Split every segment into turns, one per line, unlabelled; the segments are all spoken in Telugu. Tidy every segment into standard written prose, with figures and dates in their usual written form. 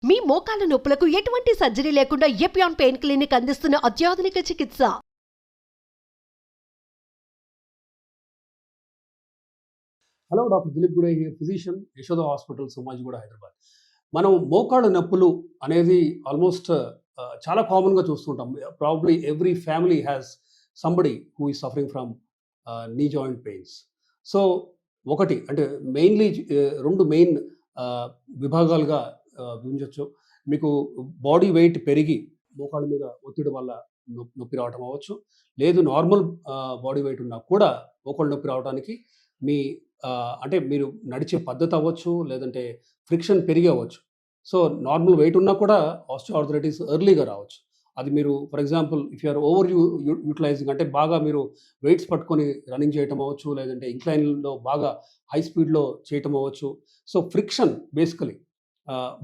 మీ మోకాల నొప్పులకు ఎటువంటి సర్జరీ లేకుండా ఎపియాన్ పెయిన్ క్లినిక్ అందిస్తున్న అత్యాధునిక చికిత్స.
Hello, doctor Dilip Gude here, physician, Yashoda hospital, Somajiguda, Hyderabad. మనం మోకాళ్ళ నొప్పులు అనేది ఆల్మోస్ట్ చాలా కామన్గా చూస్తుంటాం. Probably every family has somebody who is suffering from knee joint pains. So ఒకటి అంటే మెయిన్లీ రెండు మెయిన్ విభాగాలుగా విభజించవచ్చు. మీకు బాడీ వెయిట్ పెరిగి మోకాళ్ళ మీద ఒత్తిడి వల్ల నొప్పి రావటం అవ్వచ్చు, లేదు నార్మల్ బాడీ వెయిట్ ఉన్నా కూడా మోకాళ్ళ నొప్పి రావడానికి మీ అంటే మీరు నడిచే పద్ధతి అవ్వచ్చు, లేదంటే ఫ్రిక్షన్ పెరిగి అవ్వచ్చు. సో నార్మల్ వెయిట్ ఉన్నా కూడా ఆస్టియోఆర్థరైటిస్ ఎర్లీగా రావచ్చు. అది మీరు for example if you're over utilising అంటే బాగా మీరు వెయిట్స్ పట్టుకొని రన్నింగ్ చేయటం అవ్వచ్చు, లేదంటే ఇంక్లైన్లో బాగా హై స్పీడ్లో చేయటం అవ్వచ్చు. So friction basically.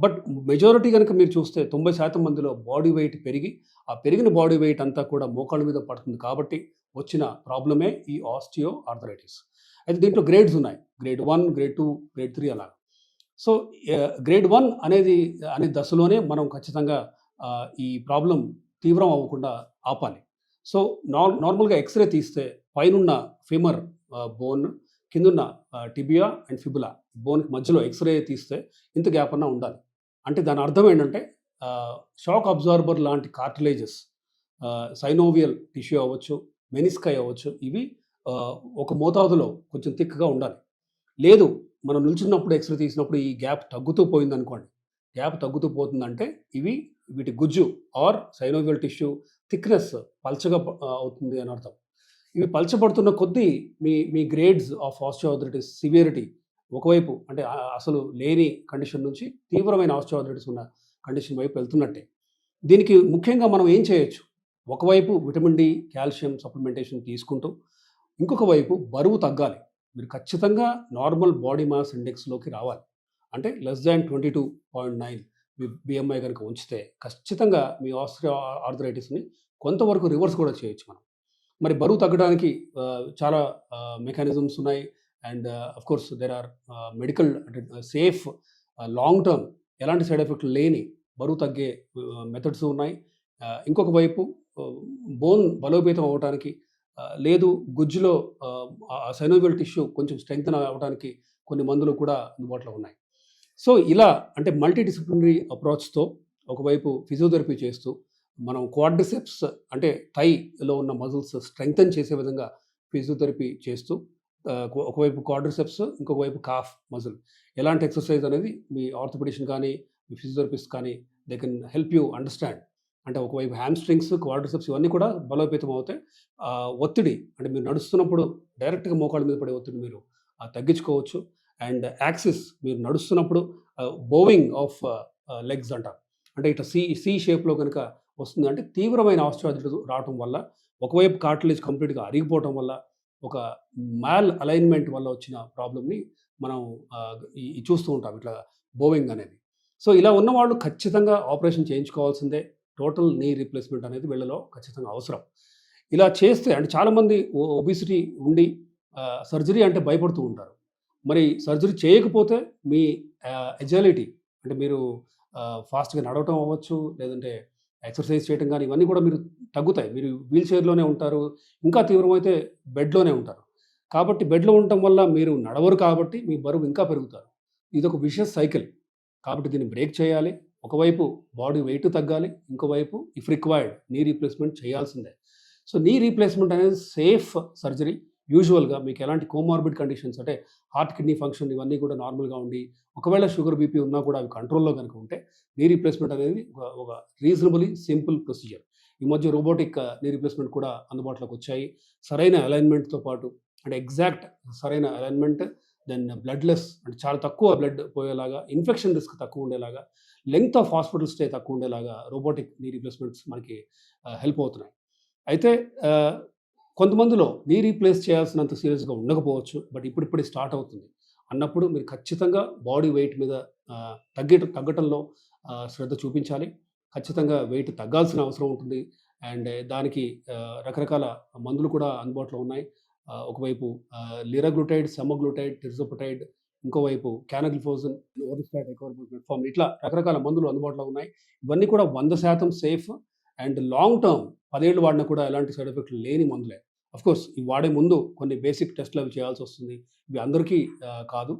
But majority కనుక మీరు చూస్తే 90% మందిలో బాడీ వెయిట్ పెరిగి ఆ పెరిగిన బాడీ వెయిట్ అంతా కూడా మోకాళ్ళ మీద పడుతుంది కాబట్టి వచ్చిన ప్రాబ్లమే ఈ ఆస్టియోఆర్థరైటిస్. అయితే దీంట్లో గ్రేడ్స్ ఉన్నాయి, గ్రేడ్ 1, గ్రేడ్ 2, గ్రేడ్ 3 అలా. సో గ్రేడ్ 1 అనే దశలోనే మనం ఖచ్చితంగా ఈ ప్రాబ్లం తీవ్రం అవ్వకుండా ఆపాలి. సో నార్మల్గా ఎక్స్రే తీస్తే పైనున్న ఫీమర్ బోన్, కిందున్న టిబియా అండ్ ఫిబులా బోన్కి మధ్యలో ఎక్స్రే తీస్తే ఇంత గ్యాప్ అన్నా ఉండాలి. అంటే దాని అర్థం ఏంటంటే షాక్ అబ్జార్బర్ లాంటి కార్టిలేజెస్, సైనోవియల్ టిష్యూ అవ్వచ్చు, మెనిస్కై అవ్వచ్చు, ఇవి ఒక మోతాదులో కొంచెం థిక్గా ఉండాలి. లేదు మనం నిల్చున్నప్పుడు ఎక్స్రే తీసినప్పుడు ఈ గ్యాప్ తగ్గుతూ పోయింది అనుకోండి, గ్యాప్ తగ్గుతూ పోతుందంటే వీటి గుజ్జు ఆర్ సైనోవియల్ టిష్యూ థిక్నెస్ పల్చగా అవుతుంది అని అర్థం. ఇవి పల్చబడుతున్న కొద్దీ మీ గ్రేడ్స్ ఆఫ్ ఆస్టియోఆర్థరైటిస్ సివియరిటీ ఒకవైపు అంటే అసలు లేని కండిషన్ నుంచి తీవ్రమైన ఆస్టియోఆర్థరైటిస్ ఉన్న కండిషన్ వైపు వెళ్తున్నట్టే. దీనికి ముఖ్యంగా మనం ఏం చేయొచ్చు? ఒకవైపు విటమిన్ డి, కాల్షియం సప్లిమెంటేషన్ తీసుకుంటూ, ఇంకొక వైపు బరువు తగ్గాలి. మీరు ఖచ్చితంగా నార్మల్ బాడీ మాస్ ఇండెక్స్లోకి రావాలి. అంటే <22.9 బిఎంఐ కనుక ఉంచితే ఖచ్చితంగా మీ ఆస్టియోఆర్థరైటిస్ని కొంతవరకు రివర్స్ కూడా చేయొచ్చు మనం. మరి బరువు తగ్గడానికి చాలా మెకానిజమ్స్ ఉన్నాయి. And of course there are medical అంటే సేఫ్ లాంగ్ టర్మ్ ఎలాంటి సైడ్ ఎఫెక్ట్లు లేని బరువు తగ్గే మెథడ్స్ ఉన్నాయి. ఇంకొక వైపు బోన్ బలోపేతం అవ్వడానికి, లేదు గుజ్జులో సైనోవియల్ టిష్యూ కొంచెం స్ట్రెంగ్తన్ అవ్వడానికి కొన్ని మందులు కూడా అందుబాటులో ఉన్నాయి. సో ఇలా అంటే మల్టీ డిసిప్లినరీ అప్రోచ్తో ఒకవైపు ఫిజియోథెరపీ చేస్తూ, మనం క్వాడ్రిసెప్స్ అంటే థైలో ఉన్న మజిల్స్ స్ట్రెంగ్తన్ చేసే విధంగా ఫిజియోథెరపీ చేస్తూ, ఒకవైపు క్వాడ్రిసెప్స్, ఇంకొక వైపు కాఫ్ మజిల్ ఎలాంటి ఎక్సర్సైజ్ అనేది మీ ఆర్థోపెడిషన్ కానీ మీ ఫిజియోథెరపిస్ట్ కానీ they can help you understand. అంటే ఒకవైపు హ్యామ్స్ట్రింగ్స్, క్వాడ్రిసెప్స్ ఇవన్నీ కూడా బలోపేతం అవుతాయి. ఒత్తిడి అంటే మీరు నడుస్తున్నప్పుడు డైరెక్ట్గా మోకాళ్ళ మీద పడే ఒత్తిడి మీరు తగ్గించుకోవచ్చు. అండ్ యాక్సిస్ మీరు నడుస్తున్నప్పుడు బోవింగ్ ఆఫ్ లెగ్స్ అంటారు, అంటే ఇట్లా సి షేప్లో కనుక వస్తుంది. అంటే తీవ్రమైన ఆస్టియోఆర్థరైటిస్ రావటం వల్ల ఒకవైపు కార్టిలేజ్ కంప్లీట్గా అరిగిపోవటం వల్ల, ఒక మ్యాల్ అలైన్మెంట్ వల్ల వచ్చిన ప్రాబ్లమ్ని మనం చూస్తూ ఉంటాం, ఇట్లా బోవింగ్ అనేది. సో ఇలా ఉన్నవాళ్ళు ఖచ్చితంగా ఆపరేషన్ చేయించుకోవాల్సిందే. టోటల్ నీ రీప్లేస్మెంట్ అనేది వీళ్ళలో ఖచ్చితంగా అవసరం. ఇలా చేస్తే అంటే చాలామంది ఒబిసిటీ ఉండి సర్జరీ అంటే భయపడుతూ ఉంటారు. మరి సర్జరీ చేయకపోతే మీ ఎజైలిటీ అంటే మీరు ఫాస్ట్గా నడవటం అవ్వచ్చు, లేదంటే ఎక్సర్సైజ్ చేయటం కానీ ఇవన్నీ కూడా మీరు తగ్గుతాయి. మీరు వీల్ చైర్లోనే ఉంటారు, ఇంకా తీవ్రమైతే బెడ్లోనే ఉంటారు. కాబట్టి బెడ్లో ఉండటం వల్ల మీరు నడవరు కాబట్టి మీ బరువు ఇంకా పెరుగుతారు. ఇది ఒక విషియస్ సైకిల్. కాబట్టి దీన్ని బ్రేక్ చేయాలి. ఒకవైపు బాడీ వెయిట్ తగ్గాలి, ఇంకోవైపు ఇఫ్ రిక్వైర్డ్ నీ రీప్లేస్మెంట్ చేయాల్సిందే. సో నీ రీప్లేస్మెంట్ అనేది సేఫ్ సర్జరీ. యూజువల్గా మీకు ఎలాంటి కోమార్బిడ్ కండిషన్స్ అంటే హార్ట్, కిడ్నీ ఫంక్షన్ ఇవన్నీ కూడా నార్మల్గా ఉండి, ఒకవేళ షుగర్, బీపీ ఉన్నా కూడా అవి కంట్రోల్లో కనుక ఉంటే నీ రీప్లేస్మెంట్ అనేది ఒక రీజనబుల్లీ సింపుల్ ప్రొసీజర్. ఈ మధ్య రోబోటిక్ నీ రీప్లేస్మెంట్ కూడా అందుబాటులోకి వచ్చాయి. సరైన అలైన్మెంట్తో పాటు అంటే ఎగ్జాక్ట్ సరైన అలైన్మెంట్, దెన్ బ్లడ్లెస్ అంటే చాలా తక్కువ బ్లడ్ పోయేలాగా, ఇన్ఫెక్షన్ రిస్క్ తక్కువ ఉండేలాగా, లెంగ్త్ ఆఫ్ హాస్పిటల్ స్టే తక్కువ ఉండేలాగా రోబోటిక్ నీ రీప్లేస్మెంట్స్ మనకి హెల్ప్ అవుతున్నాయి. అయితే కొంతమందిలో నీ రీప్లేస్ చేయాల్సినంత సీరియస్గా ఉండకపోవచ్చు, బట్ ఇప్పుడిప్పుడే స్టార్ట్ అవుతుంది అన్నప్పుడు మీరు ఖచ్చితంగా బాడీ వెయిట్ మీద తగ్గటంలో శ్రద్ధ చూపించాలి. ఖచ్చితంగా వెయిట్ తగ్గాల్సిన అవసరం ఉంటుంది. అండ్ దానికి రకరకాల మందులు కూడా అందుబాటులో ఉన్నాయి. ఒకవైపు లిరాగ్లూటైడ్, సెమాగ్లూటైడ్, తిర్జోపటైడ్ ఇంకోవైపు క్యానగ్లిఫోజన్, ఓరిస్టాట్, ఎకోర్బోస్, మెట్ఫార్మిన్ ఇట్లా రకరకాల మందులు అందుబాటులో ఉన్నాయి. ఇవన్నీ కూడా 100% సేఫ్ అండ్ లాంగ్ టర్మ్ 10 ఏళ్ళు వాడినా కూడా ఎలాంటి సైడ్ ఎఫెక్ట్లు లేని మందులే. కోర్స్ ఇవి వాడే ముందు కొన్ని బేసిక్ టెస్ట్లు అవి చేయాల్సి వస్తుంది. ఇవి అందరికీ కాదు.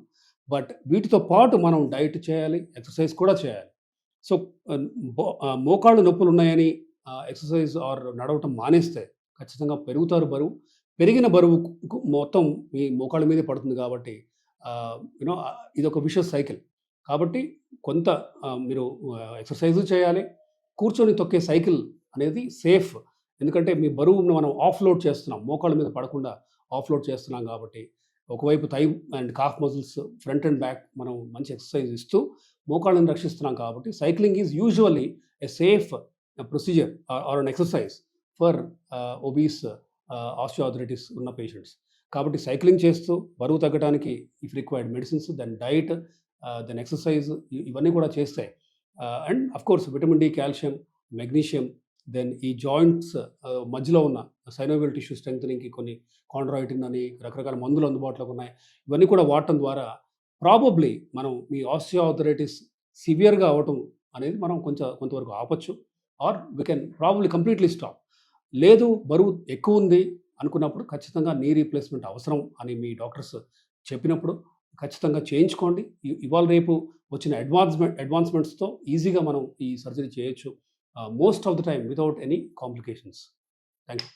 బట్ వీటితో పాటు మనం డైట్ చేయాలి, ఎక్సర్సైజ్ కూడా చేయాలి. సో మోకాళ్ళు నొప్పులు ఉన్నాయని ఎక్సర్సైజ్ ఆర్ నడవటం మానేస్తే ఖచ్చితంగా పెరుగుతారు బరువు. పెరిగిన బరువు మొత్తం మీ మోకాళ్ళ మీదే పడుతుంది కాబట్టి యూనో ఇది ఒక విషస్ సైకిల్. కాబట్టి కొంత మీరు ఎక్సర్సైజ్ చేయాలి. కూర్చొని తొక్కే సైకిల్ అనేది సేఫ్. ఎందుకంటే మీ బరువును మనం ఆఫ్లోడ్ చేస్తున్నాం, మోకాళ్ళ మీద పడకుండా ఆఫ్లోడ్ చేస్తున్నాం కాబట్టి ఒకవైపు thigh and calf muscles, front and back మనం మంచి ఎక్సర్సైజ్ ఇస్తూ మోకాళ్ళని రక్షిస్తున్నాం కాబట్టి cycling is usually a safe procedure or an exercise for obese osteoarthritis ఉన్న పేషెంట్స్. కాబట్టి సైక్లింగ్ చేస్తూ బరువు తగ్గడానికి if required medicines, then diet, then exercise ఇవన్నీ కూడా చేస్తే and of course vitamin D, calcium, magnesium, then ఈ జాయింట్స్ మధ్యలో ఉన్న సైనోవియల్ టిష్యూ స్ట్రెంగ్థనింగ్కి కొన్ని కాండ్రాయిటిన్ అని రకరకాల మందులు అందుబాటులోకి ఉన్నాయి. ఇవన్నీ కూడా వాడటం ద్వారా ప్రాబబ్లీ మనం మీ ఆస్టియోఆర్థరైటిస్ సివియర్గా అవటం అనేది మనం కొంతవరకు ఆపచ్చు or we can probably completely stop. లేదు బరువు ఎక్కువ ఉంది అనుకున్నప్పుడు ఖచ్చితంగా నీ రీప్లేస్మెంట్ అవసరం అని మీ డాక్టర్స్ చెప్పినప్పుడు ఖచ్చితంగా చేయించుకోండి. ఇవాళ రేపు వచ్చిన అడ్వాన్స్మెంట్స్తో ఈజీగా మనం ఈ సర్జరీ చేయొచ్చు most of the time without any complications. Thank you.